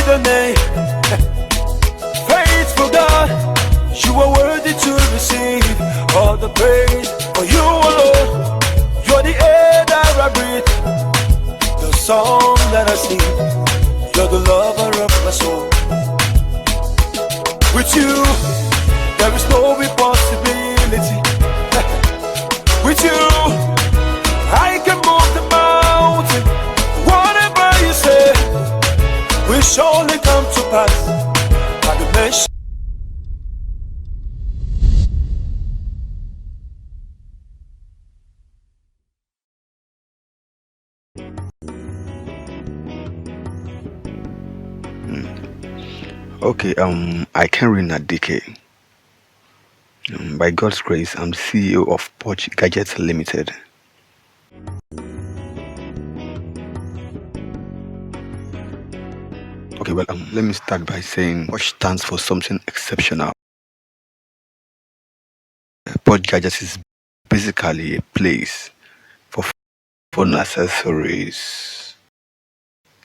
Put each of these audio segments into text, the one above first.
the name. Faithful God, you are worthy to receive all the praise. For you alone, you're the air that I breathe, the song that I sing. You're the lover of my soul. With you, there is no impossibility. With you, I can move the mountain. Whatever you say will surely come to pass. By the mention. Okay, I can read a decade. By God's grace, I'm CEO of Purch Gadget Limited. Okay, well, let me start by saying Purch stands for something exceptional. Purch Gadgets is basically a place for phone accessories,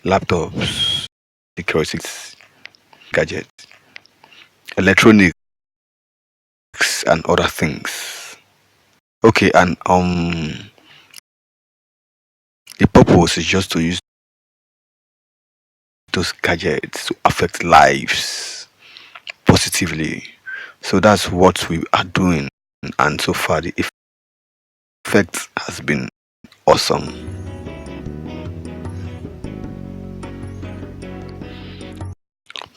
laptops, security gadgets, electronics, and other things. Okay, and the purpose is just to use those gadgets to affect lives positively. So that's what we are doing, and so far the effect has been awesome.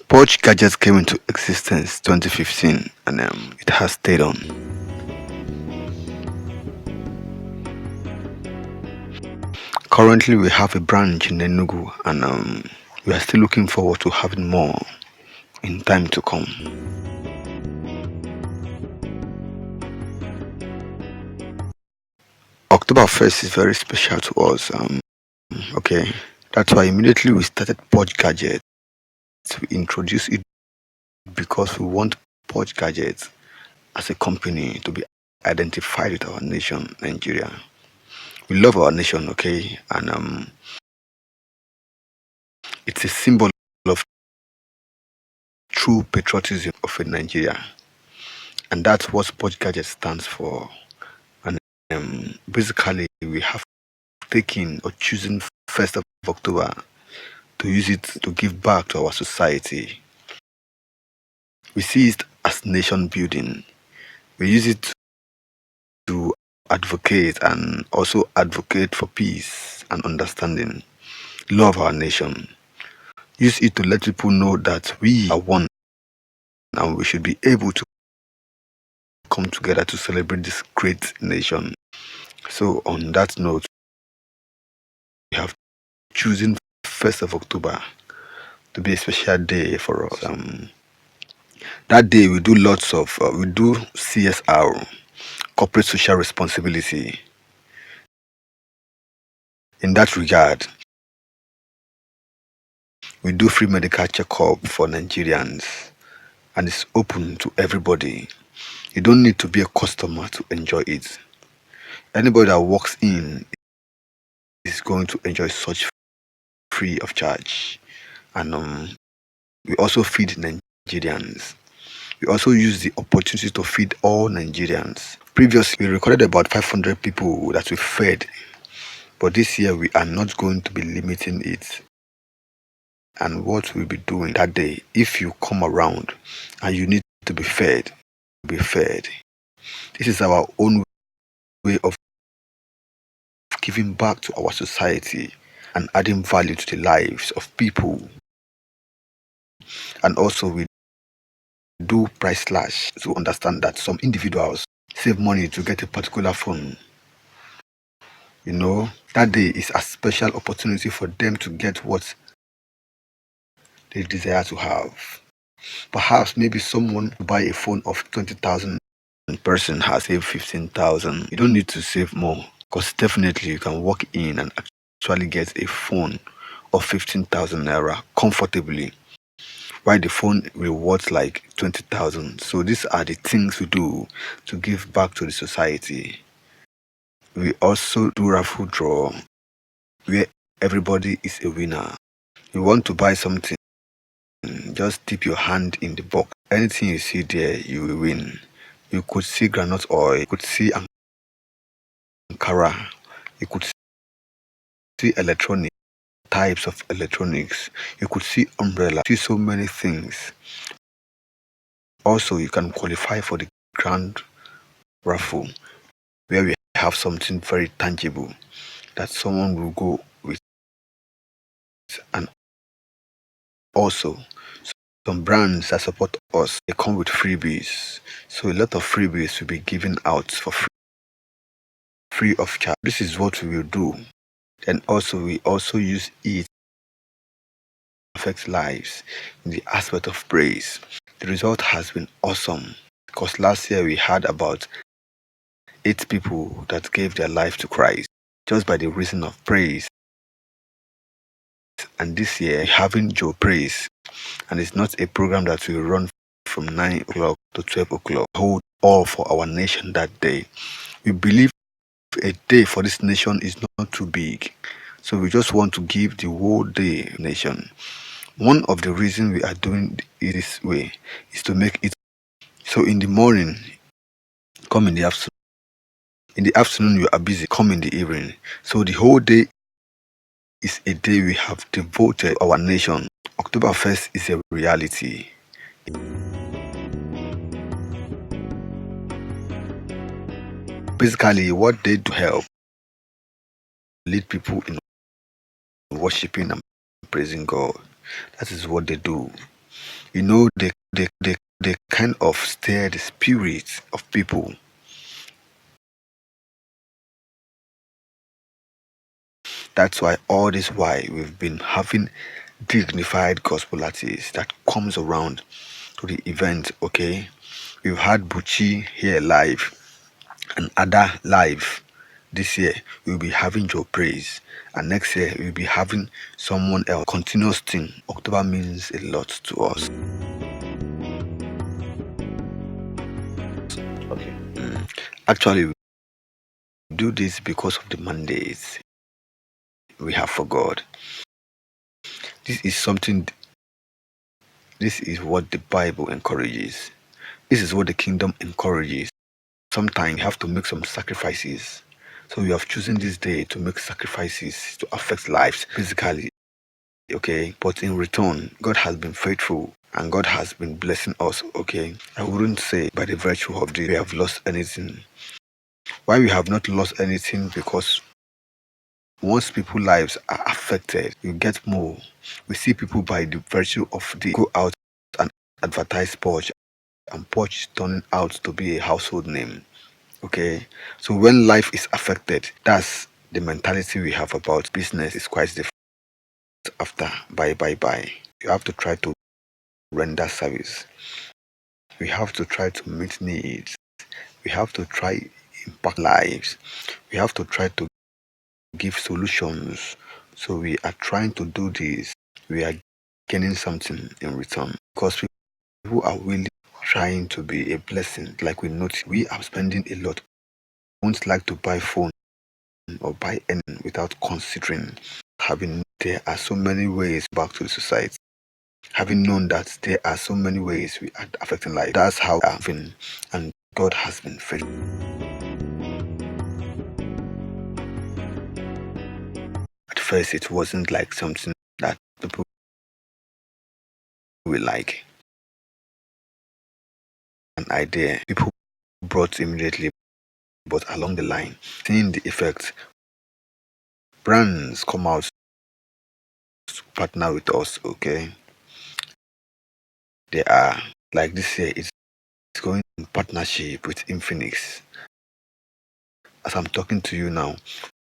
Purch Gadgets came into existence 2015, and it has stayed on. Currently, we have a branch in Enugu, and we are still looking forward to having more in time to come. October 1st is very special to us. Okay, that's why immediately we started Purch Gadget. We introduced it because we want Purch Gadget as a company to be identified with our nation, Nigeria. We love our nation, okay, and it's a symbol of true patriotism of a Nigeria, and that's what Purch Gadget stands for. And basically, we have taken or chosen 1st of October to use it to give back to our society. We see it as nation building. We use it to advocate and also advocate for peace and understanding. Love our nation. Use it to let people know that we are one and we should be able to come together to celebrate this great nation. So on that note, we have chosen 1st of October to be a special day for us. That day we do lots of we do CSR, corporate social responsibility. In that regard, we do free medical checkup for Nigerians, and it's open to everybody. You don't need to be a customer to enjoy it. Anybody that walks in is going to enjoy such free of charge. And we also feed Nigerians. We also use the opportunity to feed all Nigerians. Previously, we recorded about 500 people that we fed, but this year we are not going to be limiting it. And what we'll be doing that day, if you come around and you need to be fed, be fed. This is our own way of giving back to our society and adding value to the lives of people. And also we do price slash to understand that some individuals save money to get a particular phone. You know, that day is a special opportunity for them to get what they desire to have. Perhaps maybe someone buy a phone of 20,000 and person has saved 15,000. You don't need to save more, because definitely you can walk in and actually get a phone of 15,000 naira comfortably, while the phone rewards like 20,000. So these are the things we do to give back to the society. We also do raffle draw where everybody is a winner. You want to buy something, Just dip your hand in the box. Anything you see there, you will win. You could see granite oil, you could see Ankara, you could see electronic types of electronics, you could see umbrella, see so many things. Also, you can qualify for the grand raffle where we have something very tangible that someone will go with, and also some brands that support us, they come with freebies. So a lot of freebies will be given out for free of charge. This is what we will do. And also we also use it to affect lives in the aspect of praise. The result has been awesome because last year we had about 8 people that gave their life to Christ just by the reason of praise. And this year having Joe Praise, and it's not a program that will run from 9 o'clock to 12 o'clock. Hold all for our nation that day. We believe a day for this nation is not too big. So we just want to give the whole day nation. One of the reasons we are doing it this way is to make it so in the morning, come in the afternoon. In the afternoon you are busy, come in the evening. So the whole day is a day we have devoted our nation. October 1st is a reality. Basically, what they do help lead people in worshiping and praising God. That is what they do. You know, they kind of stir the spirit of people. That's why all this while we've been having dignified gospel artists that comes around to the event. Okay, we've had Bucci here live and Ada live. This year we'll be having Joe Praise, and next year we'll be having someone else. Continuous thing. October means a lot to us. Okay. Actually, we do this because of the mandates we have for God. This is something. This is what the Bible encourages. This is what the kingdom encourages. Sometimes you have to make some sacrifices. So you have chosen this day to make sacrifices to affect lives physically. Okay, but in return, God has been faithful and God has been blessing us. Okay, I wouldn't say by the virtue of this we have lost anything. Why we have not lost anything? Because once people's lives are affected, you get more. We see people by the virtue of the go out and advertise Purch, and Purch is turning out to be a household name. Okay, so when life is affected, that's the mentality we have about business is quite different. After bye, you have to try to render service. We have to try to meet needs. We have to try impact lives. We have to try to give solutions. So we are trying to do this. We are gaining something in return because people are really trying to be a blessing. Like we notice, we are spending a lot. We won't like to buy phone or buy anything without considering having there are so many ways back to the society. Having known that there are so many ways we are affecting life. That's how I've been, and God has been faithful. At first, it wasn't like something that people will like. An idea people brought immediately, but along the line, seeing the effect, brands come out to partner with us. Okay, they are like this year. It's going in partnership with Infinix. As I'm talking to you now,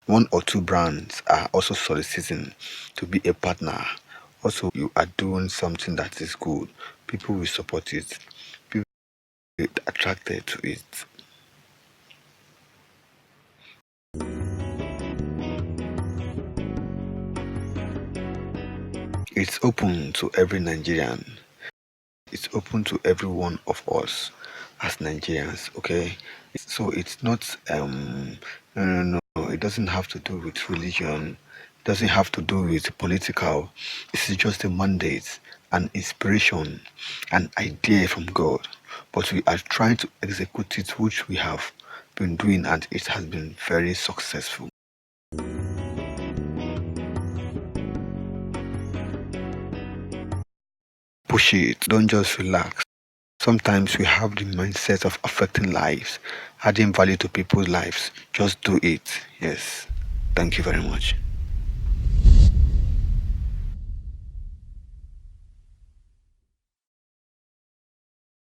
1 or 2 brands are also soliciting to be a partner. Also, you are doing something that is good. People will support it. People will be attracted to it. It's open to every Nigerian. It's open to every one of us as Nigerians, okay? So it's not no, it doesn't have to do with religion. It doesn't have to do with political. This is just a mandate an inspiration, an idea from God, but we are trying to execute it, which we have been doing, and it has been very successful. Push it, don't just relax. Sometimes we have the mindset of affecting lives, adding value to people's lives. Just do it. Yes. Thank you very much.